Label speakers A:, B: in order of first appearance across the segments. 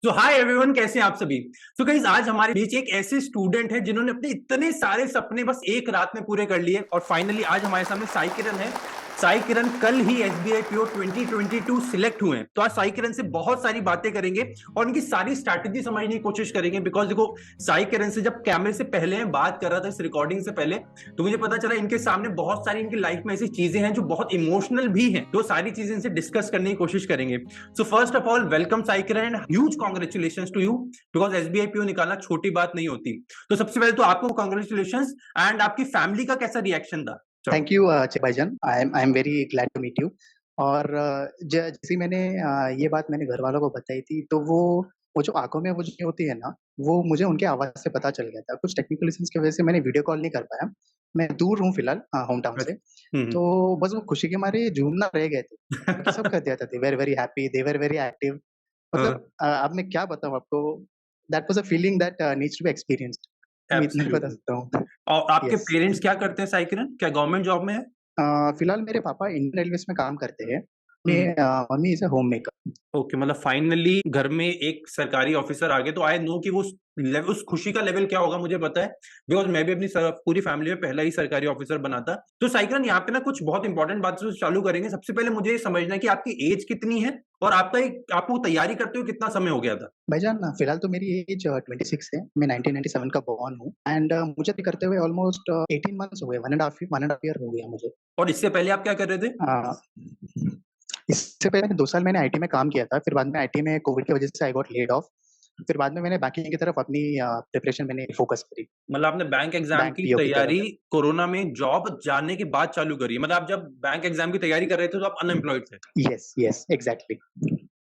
A: तो hi everyone, कैसे हैं आप सभी। तो गाइस, आज हमारे बीच एक ऐसे स्टूडेंट है जिन्होंने अपने इतने सारे सपने बस एक रात में पूरे कर लिए और फाइनली आज हमारे सामने साई किरण है। साई किरण कल ही एसबीआई पीओ 2022 सिलेक्ट हुए हैं। तो आज साई किरण से बहुत सारी बातें करेंगे और उनकी सारी स्ट्रैटेजी समझने की कोशिश करेंगे। बिकॉज देखो, साई किरण से जब कैमरे से पहले मैं बात कर रहा था इस रिकॉर्डिंग से पहले, तो मुझे पता चला इनके सामने बहुत सारी इनकी लाइफ में ऐसी चीजें हैं जो बहुत इमोशनल भी हैं। तो सारी चीजें इनसे डिस्कस करने की कोशिश करेंगे। So first of all, welcome Sai Kiran, huge congratulations to you. Because SBI PO निकालना छोटी बात नहीं होती। तो सबसे पहले तो आपको कॉन्ग्रेचुलेशंस। एंड आपकी फैमिली का कैसा रिएक्शन था?
B: थैंक यू भाईजान। I am very glad to meet you. और जैसे मैंने ये बात मैंने घर वालों को बताई थी, तो वो जो आंखों में वो जो होती है ना, वो मुझे उनके आवाज से पता चल गया था। कुछ टेक्निकल इश्यूज की वजह से मैंने वीडियो कॉल नहीं कर पाया। मैं दूर हूँ फिलहाल, होम टाउन से। तो बस वो खुशी के मारे झूमना रह गए थे, क्योंकि सब कर दिया था। They were very happy, they were very active. मतलब अब मैं क्या बताऊँ आपको। That was a feeling that needs to be experienced. मैं इतना ही बता
A: एब्सोल्युटली।
B: सकता हूँ।
A: और आपके
B: यस।
A: पेरेंट्स क्या करते हैं साई किरण? क्या गवर्नमेंट जॉब में है?
B: फिलहाल मेरे पापा इंडियन रेलवेज़ में काम करते हैं।
A: Hmm.
B: Mummy is a homemaker.
A: Okay, मतलब फाइनली घर में एक सरकारी ऑफिसर आ गए, तो आई नो कि वो उस खुशी का लेवल क्या होगा मुझे पता है। बिकॉज मैं भी अपनी पूरी फैमिली में पहला ही सरकारी ऑफिसर बना था। तो साइकिल यहाँ पे ना कुछ बहुत इंपॉर्टेंट बात से चालू करेंगे। सबसे पहले मुझे ये समझना है कि आपकी एज कितनी है और आपको तैयारी करते हुए कितना समय हो गया था?
B: भाईजान, फिलहाल तो मेरी एज 26 है। मैं 1997 का बॉर्न हूँ। एंड मुझे भी करते हुए ऑलमोस्ट 18 मंथ्स हो गए। 1.5 ईयर हो गया मुझे।
A: और इससे पहले आप क्या कर रहे थे?
B: अ, इससे पहले 2 साल मैंने आईटी में काम किया था। फिर बाद में आईटी में कोविड की वजह से आई गॉट लेड ऑफ। फिर बाद में मैंने बैंकिंग की तरफ अपनी प्रिपरेशन मैंने फोकस करी।
A: मतलब आपने बैंक एग्जाम
B: बैंक
A: की
B: पीओ की
A: तैयारी
B: तरफ।
A: कोरोना में जॉब जाने के बाद चालू करी है। मतलब आप जब बैंक एग्जाम की तैयारी कर रहे थे तो आप अनएम्प्लॉयड थे।
B: Yes, yes, exactly.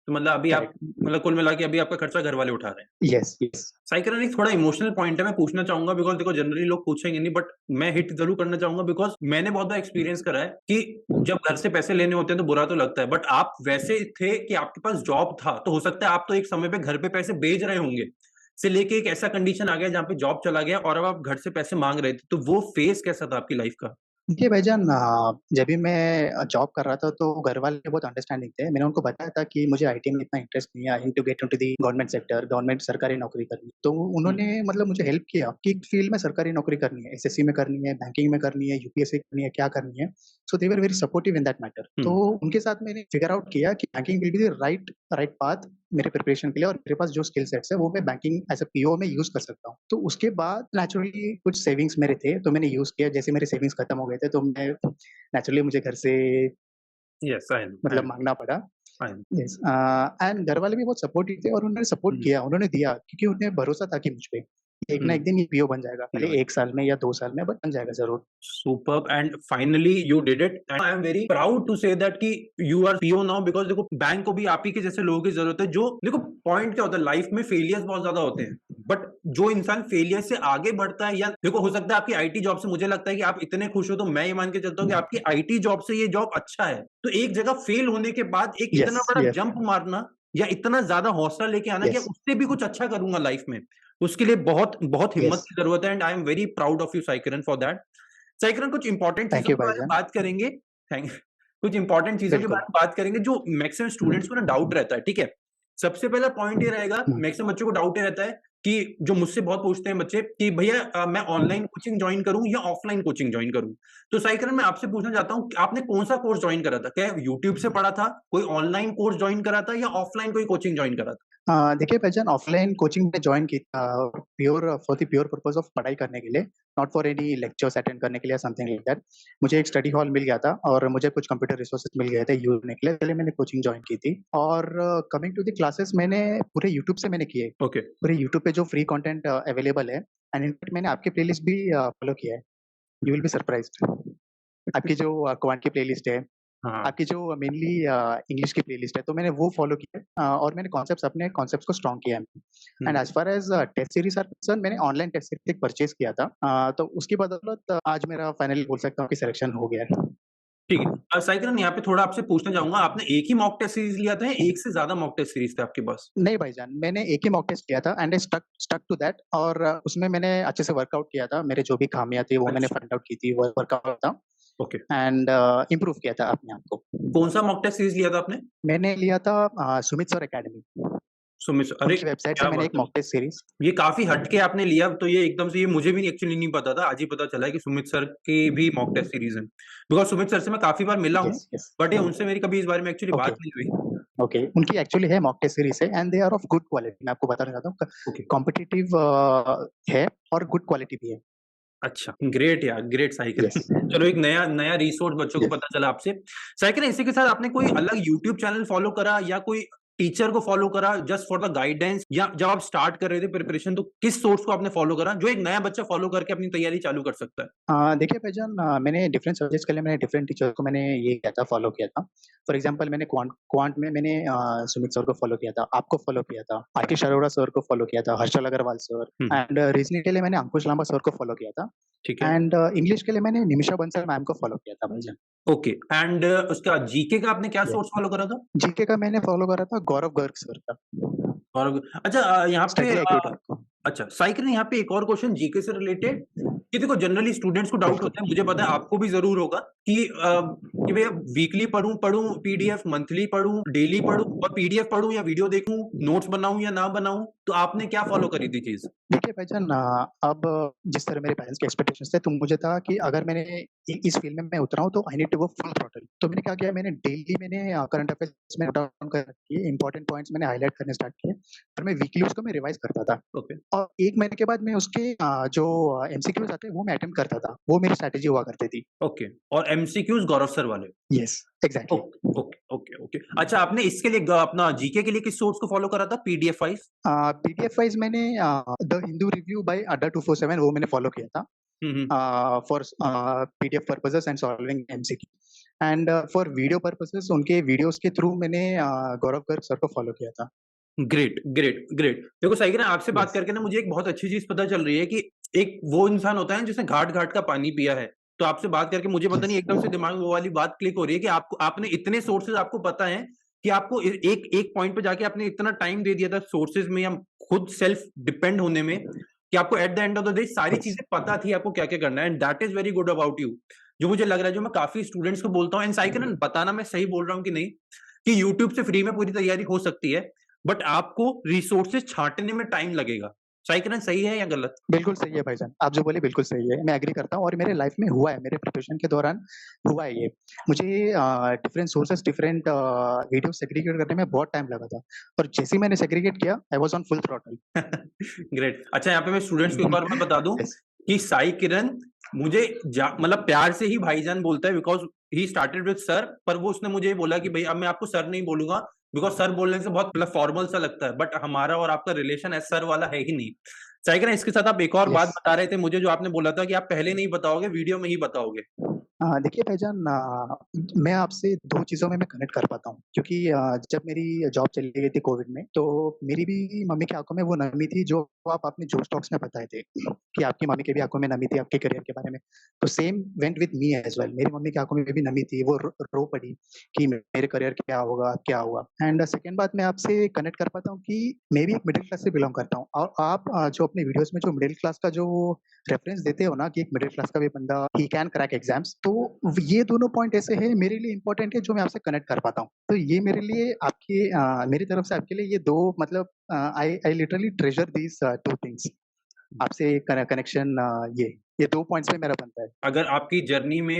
A: तो मतलब अभी आप,
B: करेक्ट।
A: मतलब कुल मिला के अभी आपका खर्चा घर वाले उठा रहे हैं।
B: Yes, yes.
A: साइकिल एक थोड़ा इमोशनल पॉइंट है, मैं पूछना चाहूंगा। बिकॉज देखो, जनरली लोग पूछेंगे नहीं, बट मैं हिट जरूर करना चाहूंगा। बिकॉज मैंने बहुत बार एक्सपीरियंस करा है कि जब घर से पैसे लेने होते हैं तो बुरा तो लगता है, बट आप वैसे थे कि आपके पास जॉब था, तो हो सकता है आप तो एक समय पे घर पे पैसे भेज रहे होंगे, से लेके एक ऐसा कंडीशन आ गया जहाँ पे जॉब चला गया और अब आप घर से पैसे मांग रहे थे। तो वो फेस कैसा था आपकी लाइफ का?
B: देखिए भाईजान, जब भी मैं जॉब कर रहा था तो घर वाले बहुत अंडरस्टैंडिंग थे। मैंने उनको बताया था कि मुझे आईटी में इतना इंटरेस्ट नहीं है। I am to get into the government sector, government सरकारी नौकरी करनी है। तो
A: हम्म।
B: उन्होंने मतलब मुझे हेल्प किया कि फील्ड में सरकारी नौकरी करनी है, एसएससी में करनी है, बैंकिंग में करनी है, यूपीएससी करनी है, क्या करनी है। So they were very supportive in that matter. तो
A: हम्म।
B: उनके साथ मैंने फिगर आउट किया कि banking will be the right right path मेरे प्रिपरेशन के लिए, और मेरे पास जो स्किल सेट्स है वो मैं बैंकिंग एज अ पीओ में यूज कर सकता हूँ। तो उसके बाद नेचुरली कुछ सेविंग्स मेरे थे, तो मैंने यूज किया। जैसे मेरे सेविंग्स खत्म हो गए थे, तो मैं नेचुरली मुझे घर से
A: यस, आई नो, आई
B: मतलब
A: नो,
B: माँगना पड़ा।
A: I know.
B: यस। एंड घर वाले भी बहुत सपोर्टिव थे, और उन्होंने सपोर्ट
A: हम्म।
B: किया, उन्होंने दिया, क्योंकि उन्हें भरोसा था कि मुझ पे एक ना
A: हम्म।
B: एक दिन ये पीओ बन जाएगा।
A: ये
B: भले
A: बात।
B: 1 साल में या 2 साल में, बट बन जाएगा ज़रूर।
A: Superb, and finally you did it, and I am very proud to say that कि you are PO now। because देखो, बैंक को भी आप ही के जैसे लोगों की जरूरत है। जो देखो, पॉइंट क्या होता है, लाइफ में फेलियर्स बहुत ज्यादा होते हैं, बट जो इंसान फेलियर से आगे बढ़ता है, या देखो हो सकता है आपकी आईटी जॉब से, मुझे लगता है कि आप इतने खुश हो तो मैं ये मान के चलता हूँ कि आपकी आईटी जॉब से ये जॉब अच्छा है। तो एक जगह फेल होने के बाद एक इतना
B: यस,
A: बड़ा
B: यस,
A: जंप मारना या इतना ज्यादा हौसला लेके आना कि
B: यस,
A: उससे भी कुछ अच्छा करूंगा लाइफ में, उसके लिए बहुत बहुत हिम्मत
B: यस।
A: की जरूरत है। And I am very proud of you Saikiran for that. साइकिल, कुछ इंपॉर्टेंट
B: थैंक
A: चीजों
B: यू
A: के बारे में
B: भाईजान।
A: बात करेंगे। थैंक कुछ इंपॉर्टेंट चीजों के
B: बिल्कुल।
A: बारे में बात करेंगे जो मैक्सिमम स्टूडेंट्स को ना डाउट रहता है, ठीक है। सबसे पहला पॉइंट ये रहेगा,
B: हुँ।
A: मैक्सिमम बच्चों को डाउट ये रहता है कि जो मुझसे बहुत पूछते हैं बच्चे कि भैया मैं ऑनलाइन कोचिंग ज्वाइन करूं या ऑफलाइन कोचिंग ज्वाइन करूं। तो साइकिल, मैं आपसे पूछना चाहता हूं कि आपने कौन सा कोर्स ज्वाइन करा था? क्या यूट्यूब से पढ़ा था, कोई ऑनलाइन कोर्स ज्वाइन करा था, या ऑफलाइन कोई कोचिंग ज्वाइन करा था?
B: देखिए भाईजान, ऑफलाइन कोचिंग में जॉइन की pure for the pure purpose of पढ़ाई करने के लिए, not for any lectures attend करने के लिए, समथिंग लाइक दैट। मुझे एक स्टडी हॉल मिल गया था, और मुझे कुछ कंप्यूटर रिसोर्सेज़ मिल गए थे यूज़ करने के लिए, इसलिए मैंने कोचिंग जॉइन की थी। और कमिंग टू द क्लासेस, मैंने पूरे यूट्यूब से मैंने किए।
A: ओके।
B: पूरे यूट्यूब पे जो फ्री कंटेंट अवेलेबल है, एंड इनफैक्ट मैंने आपकी प्लेलिस्ट भी फॉलो किया है। You will be surprised. आपकी जो क्वांट की प्लेलिस्ट है,
A: हाँ।
B: आपकी जो मेनली इंग्लिश की प्लेलिस्ट है, तो मैंने वो फॉलो किया है। और मैंने अपने कॉन्सेप्ट्स को स्ट्रॉन्ग किया है। And
A: hmm.
B: As far as test series are concerned, मैंने ऑनलाइन टेस्ट सीरीज़ एक परचेज़ किया था। तो उसकी बदौलत आज मेरा फाइनली बोल सकता हूँ कि सिलेक्शन हो गया है।
A: ठीक है। साइकिल, यहाँ पे थोड़ा आपसे पूछना चाहूंगा, आपने एक ही मॉक टेस्ट सीरीज लिया था या एक से ज्यादा मॉक टेस्ट सीरीज थे आपके पास?
B: नहीं भाईजान, मैंने एक ही मॉक टेस्ट किया था, and I stuck to that. और उसमें मैंने अच्छे से वर्कआउट किया था। मेरे जो भी खामियाँ थी वो मैंने
A: अच्छा।
B: फाइंड आउट की थी, वो वर्कआउट था।
A: ओके।
B: एंड इम्प्रूव किया था अपने आप को।
A: कौन सा मॉक टेस्ट सीरीज लिया था आपने?
B: मैंने लिया था Sumit sir academy.
A: Sumit sir, अरे
B: उनकी वेबसाइट से
A: क्या
B: मैंने
A: बात
B: एक
A: है!
B: मॉक टेस्ट सीरीज़
A: ये काफ़ी हटके आपने लिया, तो ये एकदम से ये मुझे भी एक्चुअली नहीं पता था, आज ही पता चला है कि सुमित सर की भी मॉक टेस्ट सीरीज़ है। बिकॉज़ सुमित सर से मैं काफ़ी बार मिला हूँ,
B: यस, यस।
A: बट ये उनसे मेरी कभी इस बारे में एक्चुअली
B: ओके,
A: बात नहीं हुई।
B: ओके। उनकी एक्चुअली है मॉक टेस्ट सीरीज़ है and they are of good quality. मैं आपको बताना चाहता हूँ
A: ओके,
B: कॉम्पिटिटिव है और गुड क्वालिटी भी है।
A: अच्छा, ग्रेट यार, ग्रेट साई किरण।
B: यस,
A: चलो एक नया नया रिसोर्स बच्चों को
B: यस।
A: पता चला आपसे। साई किरण इसी के साथ आपने कोई अलग यूट्यूब चैनल फॉलो करा या कोई टीचर को फॉलो करा जस्ट फॉर द गाइडेंस, या जब आप स्टार्ट कर रहे थे प्रिपरेशन तो किस सोर्स को आपने फॉलो करा, जो एक नया बच्चा फॉलो करके अपनी तैयारी चालू कर सकता है?
B: देखिए भाईजान, मैंने डिफरेंट सब्जेक्ट्स के लिए मैंने डिफरेंट टीचर को मैंने ये किया था, फॉलो किया था। फॉर एग्जांपल मैंने क्वांट क्वांट में मैंने सुमित सर को फॉलो किया था, आपको फॉलो किया था, आशीष अरोड़ा सर को फॉलो किया था, हर्षल अग्रवाल सर
A: हुँ,
B: एंड रीजनिंग के लिए मैंने अंकुश लांबा सर को फॉलो किया था
A: ठीक है।
B: एंड इंग्लिश के लिए मैंने निमिषा बंसल मैम को फॉलो किया था भाईजान।
A: ओके एंड उसका जीके का आपने क्या
B: यस।
A: सोर्स फॉलो करा था?
B: जीके का मैंने फॉलो करा था गौरव गर्ग सर का,
A: और अच्छा यहाँ पे
B: स्टडी IQ.
A: अच्छा साई किरण यहाँ पे एक और क्वेश्चन जीके से रिलेटेड, कि देखो जनरली स्टूडेंट्स को डाउट
B: बिल्कुल।
A: होता है, मुझे पता है आपको भी ज़रूर होगा कि भैया वीकली पढ़ूँ पढ़ूँ पीडीएफ, मंथली पढ़ूँ, डेली पढ़ूँ और पीडीएफ पढ़ूँ या वीडियो देखूँ, नोट्स बनाऊँ या ना बनाऊँ, तो आपने क्या फॉलो करी थी चीज़?
B: देखिए भाईजान, अब जिस तरह मेरे पेरेंट्स के एक्सपेक्टेशंस थे, तो मुझे था कि अगर मैंने इस फील्ड में मैं उतरा हूँ तो I need to go full throttle. तो मैंने क्या किया, मैंने डेली करंट अफेयर्स में नोट डाउन करके इंपॉर्टेंट पॉइंट्स मैंने हाइलाइट करने स्टार्ट किए और मैं वीकली उसको मैं रिवाइज करता था।
A: ओके
B: और 1 महीने के बाद मैं उसके जो एमसीक्यूज़ आते हैं वो मैं अटेम्प्ट करता था। वो मेरी स्ट्रैटेजी हुआ करती थी।
A: ओके और एमसीक्यूज गौरव सर वाले?
B: Yes, exactly.
A: Okay okay okay okay. अच्छा आपने इसके लिए अपना जीके के लिए किस सोर्स को फॉलो करा था पीडीएफ वाइज?
B: पीडीएफ वाइज़ मैंने the Hindu review by Adda 247 वो मैंने फॉलो किया था।
A: Hmm.
B: For PDF purposes and solving MCQ and for video purposes उनके वीडियोस के थ्रू मैंने गौरव गर्ग सर को फॉलो किया था।
A: Great, great, great. देखो सही ना आपसे बात
B: यस,
A: करके ना मुझे एक बहुत अच्छी चीज़ पता चल रही है कि एक वो इंसान होता है जिसने घाट-घाट का पानी पिया है। तो आपसे बात करके मुझे पता नहीं
B: यस,
A: एकदम से दिमाग में वो वाली बात क्लिक हो रही है कि आपको आपने इतने सोर्सेज़ आपको पता है कि आपको एक एक पॉइंट पे जाके आपने इतना टाइम दे दिया था सोर्सेज़ में या खुद सेल्फ डिपेंड होने में कि आपको at the end of the day सारी
B: यस।
A: चीज़ें पता थी आपको क्या-क्या करना है and that is very good about you. जो मुझे लग रहा है जो मैं काफ़ी स्टूडेंट्स को बोलता हूँ एंड साइकिल बताना मैं सही बोल रहा हूँ कि नहीं, कि यूट्यूब से फ्री में पूरी तैयारी हो सकती है, बट आपको रिसोर्सेज छाँटने में टाइम लगेगा। सही कहना सही है या गलत?
B: बिल्कुल सही है भाईजान, आप जो बोले बिल्कुल सही है, मैं एग्री करता हूँ और मेरे लाइफ में हुआ है, मेरे प्रिपरेशन के दौरान हुआ है ये। मुझे different sources, different video segregate करने में बहुत टाइम लगा था और जैसे ही मैंने सेग्रीगेट किया, I was on full throttle.
A: Great. अच्छा यहाँ पे मैं स्टूडेंट्स को एक और बात बता दूँ
B: यस,
A: कि साई किरण मुझे मतलब प्यार से ही भाईजान बोलता है because he started with sir, पर वो उसने मुझे ये बोला कि भई अब मैं आपको सर नहीं बोलूँगा बिकॉज़ सर बोलने से बहुत मतलब फॉर्मल सा लगता है, बट हमारा और आपका रिलेशन ऐसा सर वाला है ही नहीं। साई किरण इसके साथ आप एक और बात
B: यस।
A: बता रहे थे मुझे जो आपने बोला था कि आप पहले नहीं बताओगे, वीडियो में ही बताओगे।
B: देखिए भाईजान, मैं आपसे 2 चीज़ों में मैं कनेक्ट कर पाता हूँ क्योंकि जब मेरी जॉब चली गई थी कोविड में, तो मेरी भी मम्मी की आँखों में वो नमी थी जो आप अपने जोश टॉक्स में बताए थे कि आपकी मम्मी की भी आँखों में नमी थी आपके करियर के बारे में। तो same went with me as well, मेरी मम्मी की आँखों में भी नमी थी, वो रो पड़ी कि मेरे करियर क्या होगा, क्या होगा? एंड सेकंड बात मैं आपसे कनेक्ट कर पाता हूँ कि मैं भी एक मिडल क्लास से बिलॉन्ग करता हूँ और आप जो अपने वीडियोज़ में जो मिडल क्लास का जो रेफरेंस देते हो ना कि एक मिडिल क्लास का भी बंदा ही कैन क्रैक एग्जाम्स, तो ये दोनों पॉइंट ऐसे हैं मेरे लिए इंपॉर्टेंट है जो मैं आपसे कनेक्ट कर पाता हूँ। तो ये मेरे लिए आपकी मेरी तरफ से आपके लिए ये 2 मतलब I I literally treasure these 2 things. आपसे कनेक्शन ये 2 पॉइंट्स पे मेरा बनता है।
A: अगर आपकी जर्नी में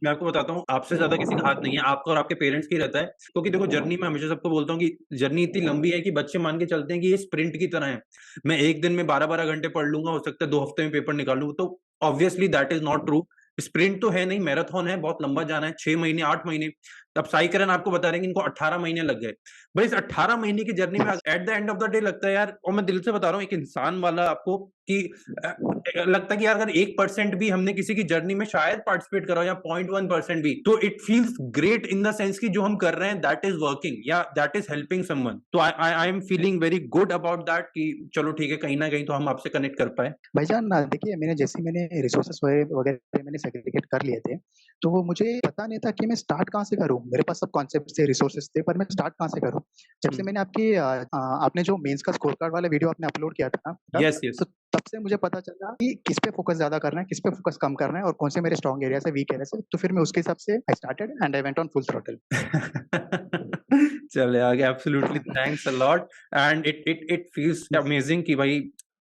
A: मैं आपको बताता हूँ, आपसे ज़्यादा किसी का हाथ नहीं है, आपका और आपके पेरेंट्स का ही रहता है। क्योंकि देखो जर्नी मैं हमेशा सबको बोलता हूँ कि जर्नी इतनी लंबी है कि बच्चे मान के चलते हैं कि ये स्प्रिंट की तरह है। मैं 1 दिन में 12-12 घंटे पढ़ लूँगा, हो सकता है 2 हफ्ते में पेपर निकाल लूँ, तो obviously that is not true. Sprint तो है नहीं, मैराथन है, बहुत लंबा जाना है, 6 महीने, 8 महीने। अब साई किरण आपको बता रहे हैं कि इनको 18 महीने लग गए। भाई इस 18 महीने की जर्नी में
B: yes,
A: at the end of the day लगता है यार, और मैं दिल से बता रहा हूँ एक इंसान वाला आपको कि अ, लगता है कि यार अगर 1% भी हमने किसी की जर्नी में शायद पार्टिसिपेट करा हो या 0.1% भी, तो it feels great in the sense कि जो हम कर रहे हैं दैट इज वर्किंग या दैट इज हेल्पिंग समवन। तो I am feeling very good about that कि चलो ठीक है, कहीं ना कहीं तो हम आपसे कनेक्ट कर पाए।
B: भाईजान, देखिए मैंने रिसोर्सेज़ वगैरह मैंने सेग्रीगेट कर लिए थे, तो वो मुझे पता नहीं था कि मैं स्टार्ट कहाँ से करूँ? मेरे पास सब कॉन्सेप्ट्स थे, रिसोर्सेज़ थे, पर मैं स्टार्ट कहाँ से करूँ? जब से मैंने आपने जो मेंस का स्कोर कार्ड वाला वीडियो आपने अपलोड किया था ना,
A: यस
B: तो
A: यस।
B: तब से मुझे पता चला कि किस पे फ़ोकस ज़्यादा करना है, किस पे फ़ोकस कम करना है और कौन से मेरे स्ट्रॉन्ग एरियाज़ है, वीक एरियाज़ है। तो फिर मैं उसके हिसाब से I started and I went on full throttle.
A: चले आगे, absolutely thanks a lot. And it feels amazing कि भाई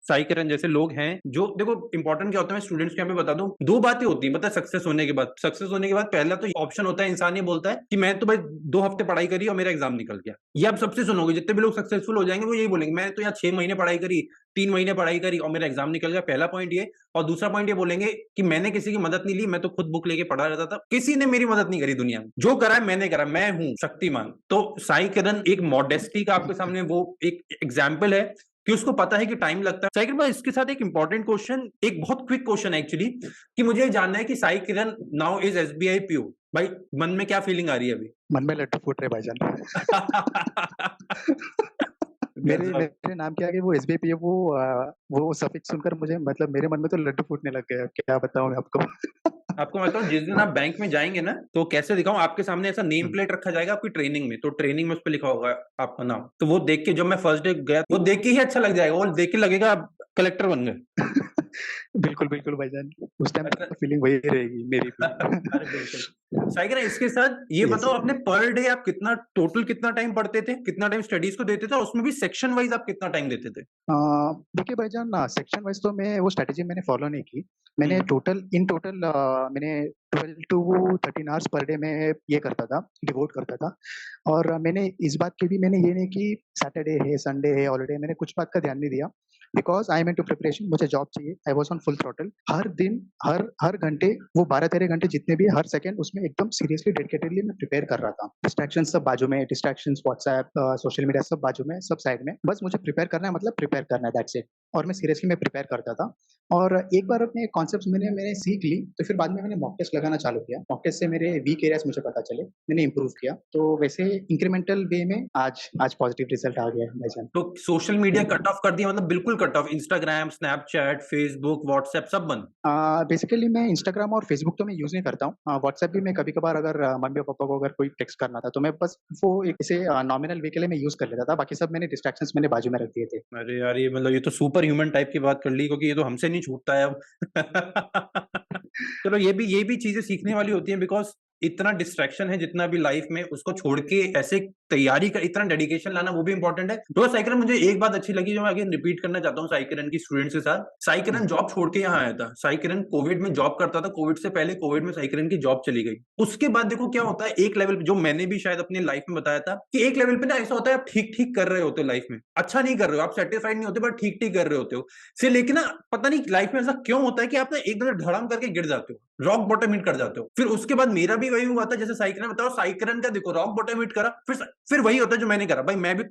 A: साई किरण जैसे लोग हैं जो, देखो इंपॉर्टेंट क्या होता है, मैं स्टूडेंट्स को यहाँ पे बता दूं, दो बातें होती हैं मतलब सक्सेस होने के बाद पहला तो ऑप्शन होता है, इंसान ये बोलता है कि मैं तो भाई 2 हफ्ते पढ़ाई करी और मेरा एग्जाम निकल गया। ये आप सबसे सुनोगे, जितने भी लोग सक्सेसफुल हो जाएंगे वो यही बोलेंगे, मैं तो यार 6 महीने पढ़ाई करी, 3 महीने पढ़ाई करी और मेरा एग्जाम निकल गया। पहला पॉइंट ये। और दूसरा पॉइंट ये बोलेंगे कि मैंने किसी की मदद नहीं ली, मैं तो खुद बुक लेके पढ़ा रहता था, किसी ने मेरी मदद नहीं करी दुनिया में, जो करा है मैंने करा, मैं हूं शक्तिमान। तो साई किरण एक मॉडेस्टी का आपके सामने वो एक एग्जाम्पल है कि उसको पता है कि टाइम लगता है। साई किरण भाई, इसके साथ एक इंपॉर्टेंट क्वेश्चन, एक बहुत क्विक क्वेश्चन है एक्चुअली, कि मुझे ये जानना है कि साई किरण नाउ इज एसबीआई पीओ, भाई मन में क्या फीलिंग आ रही है अभी?
B: मन में लड्डू फूट रहे भाईजान। मेरे
A: गजब।
B: मेरे नाम के आगे वो एसबीआई पीओ, वो सफिक्स सुनकर मुझे मतलब मेरे मन में तो लड्डू फूटने लग गया, क्या बताऊं मैं आपको।
A: आपको मैं बताऊं, जिस दिन आप बैंक में जाएंगे ना, तो कैसे दिखाऊं, आपके सामने ऐसा नेम प्लेट रखा जाएगा आपकी ट्रेनिंग में, तो ट्रेनिंग में उस पर लिखा होगा आपका नाम, तो वो देख के, जब मैं फर्स्ट डे गया, वो देख के ही अच्छा लग जाएगा, वो देख के लगेगा आप कलेक्टर बन गए।
B: बिल्कुल बिल्कुल भाईजान, उस टाइम
A: अच्छा।
B: तक फीलिंग वही रहेगी मेरी भी।
A: अरे बिल्कुल। साइकिल, इसके साथ ये
B: यस।
A: बताओ, अपने पर डे आप कितना टाइम पढ़ते थे, कितना टाइम स्टडीज को देते थे, और उसमें भी सेक्शन वाइज आप कितना टाइम देते थे?
B: देखिए भाईजान, सेक्शन वाइज तो मैं वो स्ट्रेटेजी मैंने फॉलो नहीं की। मैंने
A: हम्म।
B: टोटल मैंने 12 टू 13 आवर्स पर डे में ये करता था, डिवोट करता था। और मैंने इस बात की भी मैंने ये नहीं कि सैटरडे है, संडे है, हॉलिडे, मैंने कुछ बात का ध्यान नहीं दिया। Because I am into preparation, मुझे जॉब चाहिए। I was on full throttle, हर दिन, हर हर घंटे, वो 12-13 घंटे जितने भी, हर सेकंड उसमें एकदम सीरियसली डेडिकेटेडली मैं प्रिपेयर कर रहा था। डिस्ट्रैक्शन सब बाजू में, डिस्ट्रैक्शन व्हाट्सएप, सोशल मीडिया सब बाजू में, सब साइड में, बस मुझे प्रिपेयर करना है, मतलब प्रिपेयर करना है, दैट्स इट। और मैं सीरियसली मैं प्रिपेयर करता था। और एक बार अपने कॉन्सेप्ट्स मैंने सीख ली, तो फिर बाद में मैंने मॉक टेस्ट लगाना चालू किया। मॉक टेस्ट से मेरे वीक एरियाज मुझे पता चले, मैंने इंप्रूव किया। तो वैसे इंक्रीमेंटल वे में आज पॉजिटिव रिजल्ट आ गया है भाईजान।
A: तो सोशल मीडिया कट ऑफ कर दिया, मतलब बिल्कुल cut off, Instagram, Snapchat, Facebook, WhatsApp सब बंद?
B: बेसिकली मैं इंस्टाग्राम और फेसबुक तो मैं यूज नहीं करता हूँ। व्हाट्सएप भी मैं कभी कभार, अगर मम्मी और पापा को अगर कोई टेक्स्ट करना था, तो मैं बस वो एक ऐसे नॉमिनल वे के लिए मैं यूज कर लेता था। बाकी सब मैंने डिस्ट्रैक्शंस मैंने बाजू में रख दिए थे।
A: अरे यार, ये मतलब ये तो सुपर ह्यूमन टाइप की बात कर ली, क्योंकि ये तो हमसे नहीं छूटता है अब। चलो, ये भी चीजें सीखने वाली होती हैं, बिकॉज इतना डिस्ट्रैक्शन है जितना भी लाइफ में, उसको छोड़ के ऐसे तैयारी का इतना डेडिकेशन लाना, वो भी इंपॉर्टेंट है। तो साइकिरन, मुझे एक बात अच्छी लगी जो मैं अगेन रिपीट करना चाहता हूँ साइकिरन की स्टूडेंट्स के साथ। साइकिरन जॉब छोड़ के यहाँ आया था, साइकिरन कोविड में जॉब करता था, कोविड से पहले कोविड में साइकिरन की जॉब चली गई। उसके बाद देखो क्या होता है, एक लेवल पे, जो मैंने भी शायद अपनी लाइफ में बताया था, कि एक लेवल पे ना ऐसा होता है, आप ठीक ठीक कर रहे होते हो लाइफ में, अच्छा नहीं कर रहे हो, आप सेटिस्फाइड नहीं होते, बट ठीक ठीक कर रहे होते हो से, लेकिन ना पता नहीं लाइफ में ऐसा क्यों होता है कि आप ना एकदम धड़ाम करके गिर जाते हो, रॉक बॉटम हिट कर जाते हो। फिर उसके बाद मेरा भी वही हुआ था, जैसे साइकिरन बताओ, साइकिरन का देखो रॉक बॉटम हिट करा, फिर वही होता है जो मैंने करा, भाई मैं भी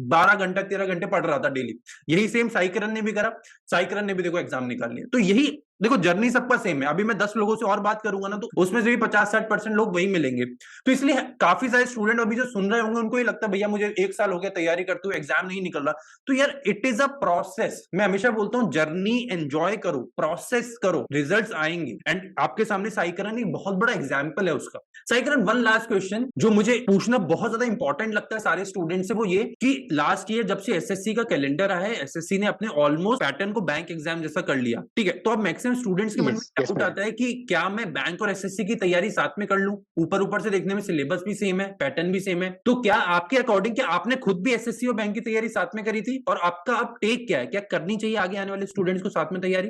A: 12 घंटा 13 घंटे पढ़ रहा था डेली, यही सेम साइकिरन ने भी करा। साइकिरन ने भी देखो एग्जाम निकाल लिया। तो यही देखो, जर्नी सबका सेम है। अभी मैं 10 लोगों से और बात करूंगा ना, तो उसमें से भी 50-60% लोग वही मिलेंगे। तो इसलिए काफी सारे स्टूडेंट अभी जो सुन रहे होंगे, उनको ये लगता है भैया मुझे 1 साल हो गया तैयारी करते हुए, एग्जाम नहीं निकल रहा। तो यार, इट इज अ प्रोसेस। मैं हमेशा बोलता हूँ, जर्नी एंजॉय करो, प्रोसेस करो, रिजल्ट्स आएंगे। एंड आपके सामने साइकिरन एक बहुत बड़ा एग्जाम्पल है उसका। साइकिरन, वन लास्ट क्वेश्चन जो मुझे पूछना बहुत ज्यादा इंपॉर्टेंट लगता है सारे स्टूडेंट से, वो ये कि लास्ट ईयर जब से एसएससी का कैलेंडर आया है, एसएससी ने अपने ऑलमोस्ट पैटर्न को बैंक एग्जाम जैसा कर लिया, ठीक है? तो अब मैक्सिमम स्टूडेंट्स के मन में
B: यस यस
A: डाउट आता है कि क्या मैं बैंक और एसएससी की तैयारी साथ में कर लूं? ऊपर ऊपर से देखने में सिलेबस भी सेम है, पैटर्न भी सेम है, तो क्या आपके अकॉर्डिंग, क्या आपने खुद भी एसएससी और बैंक की तैयारी साथ में करी थी? और आपका अब टेक क्या है, क्या करनी चाहिए आगे आने वाले स्टूडेंट्स को साथ में तैयारी?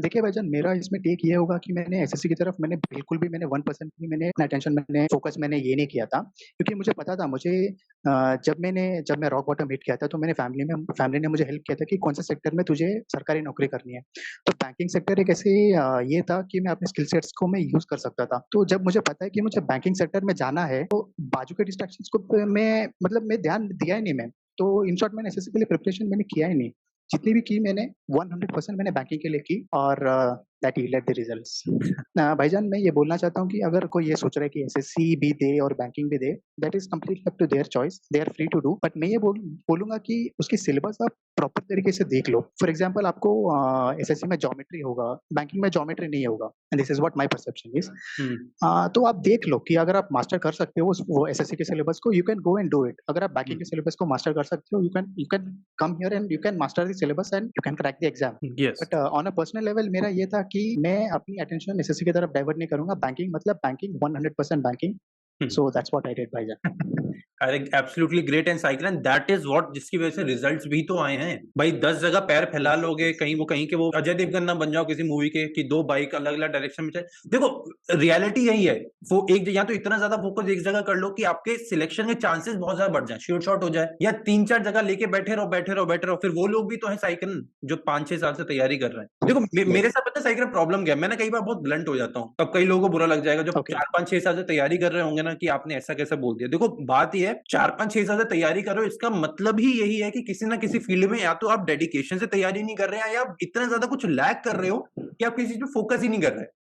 B: देखिए भाईजान, मेरा इसमें टेक ये होगा कि मैंने एसएससी की तरफ मैंने बिल्कुल भी, मैंने 1% भी मैंने अपना अटेंशन, मैंने फोकस मैंने ये नहीं किया था। क्योंकि मुझे पता था, मुझे जब मैं रॉक बॉटम हिट किया था, तो मैंने फैमिली ने मुझे हेल्प किया था कि कौन से सेक्टर में तुझे सरकारी नौकरी करनी है। तो बैंकिंग सेक्टर एक ऐसे ये था कि मैं अपने स्किल सेट्स को मैं यूज कर सकता था। तो जब मुझे पता है कि मुझे बैंकिंग सेक्टर में जाना है, तो बाजू के डिस्ट्रैक्शंस को मैं ध्यान दिया ही नहीं मैं। तो इन शॉर्ट, मैंने एसएससी के लिए प्रिपरेशन मैंने किया ही नहीं। जितनी भी की मैंने 100% मैंने बैंकिंग के लिए की, और दैट यील्डेड द रिजल्ट्स। भाईजान, मैं ये बोलना चाहता हूँ कि अगर कोई ये सोच रहा है कि एसएससी भी दे और बैंकिंग भी दे, that is completely up to their choice, they are free to do. But मैं ये बोलूंगा कि उसकी सिलेबस आप प्रॉपर तरीके से देख लो। फॉर एग्जाम्पल, आपको एसएससी में ज्योमेट्री होगा, बैंकिंग में ज्योमेट्री नहीं होगा, and this is what my perception is. तो आप देख लो कि अगर आप मास्टर कर सकते हो वो एसएससी के सिलेबस को, you can go and do it. अगर आप बैंकिंग के सिलेबस को मास्टर कर सकते हो, you can come here and you can master the syllabus and you can crack the exam.
A: Yes.
B: But on a personal level मेरा ये था कि मैं अपनी अटेंशन एसएससी की तरफ डाइवर्ट नहीं करूंगा। बैंकिंग मतलब banking, 100% banking. So that's what I did, भाईजान।
A: अरे absolutely great and cycle and that is what, जिसकी वजह से रिजल्ट्स भी तो आए हैं भाई। 10 जगह पैर फैला लोगे, कहीं के वो अजय देवगन ना बन जाओ किसी मूवी के कि 2 बाइक अलग अलग डायरेक्शन में चले। देखो रियलिटी यही है, वो एक या तो इतना ज्यादा फोकस एक जगह कर लो कि आपके सिलेक्शन के चांसेस बहुत ज्यादा बढ़ जाए, श्योर शॉट हो जाए, या 3-4 जगह लेके बैठे रहो। फिर वो लोग भी तो है साइकिल जो 5-6 साल से तैयारी कर रहे हैं। देखो मेरे साथ पता है साइकिल प्रॉब्लम क्या है, मैं ना कई बार बहुत ब्लंट हो जाता हूँ, तब कई लोगों को बुरा लग जाएगा जो 4-5-6 साल से तैयारी कर रहे होंगे ना कि आपने ऐसा कैसे बोल दिया। देखो बात ये है, 4-5-6 साल से तैयारी कर रहे हो, इसका मतलब ही यही है कि किसी ना किसी फील्ड में या तो आप डेडिकेशन से तैयारी नहीं कर रहे हैं, या आप इतना ज्यादा कुछ लैक कर रहे हो कि आप किसी चीज पे फोकस ही नहीं कर रहे।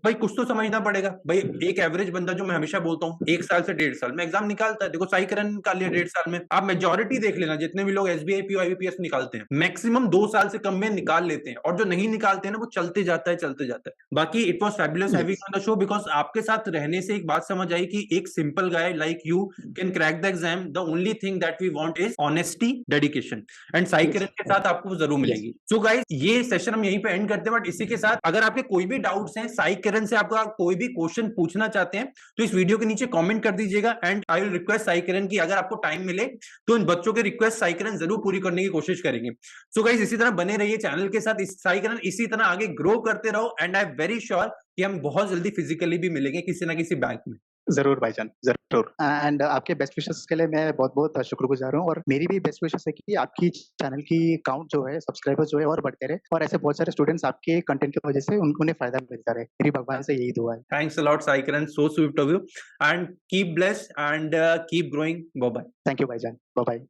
A: भाई कुछ तो समझना पड़ेगा भाई। एक एवरेज बंदा, जो मैं हमेशा बोलता हूँ, 1 साल से 1.5 साल में एग्जाम निकालता है। देखो साई किरण निकाल लिया 1.5 साल में। आप मेजोरिटी देख लेना, जितने भी लोग एसबीआई पीओ आईबीपीएस निकालते हैं, मैक्सिमम 2 साल से कम में निकाल लेते हैं, और जो नहीं निकालते हैं ना वो चलते जाता है। बाकी it was fabulous having on the show, because आपके साथ रहने से एक बात समझ आई कि एक simple guy like you can crack the exam. The only thing that we want is honesty, dedication, and Sai Kiran के साथ आपको जरूर मिलेगी। सो गाइस ये सेशन हम यहीं पे एंड करते हैं, बट इसी के साथ अगर आपके कोई भी डाउट्स हैं, साई किरण से आपका कोई भी क्वेश्चन पूछना चाहते हैं, तो इस वीडियो के नीचे कमेंट कर दीजिएगा। And I will request Sai Kiran की अगर आपको टाइम मिले तो इन बच्चों के रिक्वेस्ट साई किरण जरूर पूरी करने की कोशिश करेंगे। सो गाइस इसी तरह बने रहिए चैनल के साथ, साई किरण इसी तरह आगे ग्रो करते रहो, and I am very sure कि हम बहुत जल्दी फिजिकली भी मिलेंगे किसी ना किसी बैंक में।
B: जरूर भाईजान, जरूर। एंड आपके बेस्ट विशेस के लिए मैं बहुत बहुत शुक्रगुजार हूँ, और मेरी भी बेस्ट विशेस है कि आपकी चैनल की काउंट जो है, सब्सक्राइबर्स जो है और बढ़ते रहे, और ऐसे बहुत सारे स्टूडेंट्स आपके कंटेंट की वजह से उन्हें फायदा मिलता रहे। मेरी भगवान से यही दुआ है।
A: Thanks a lot Sai Kiran, so sweet of you, and keep blessed and keep growing. Bye bye.
B: Thank you भाईजान, बाय बाय।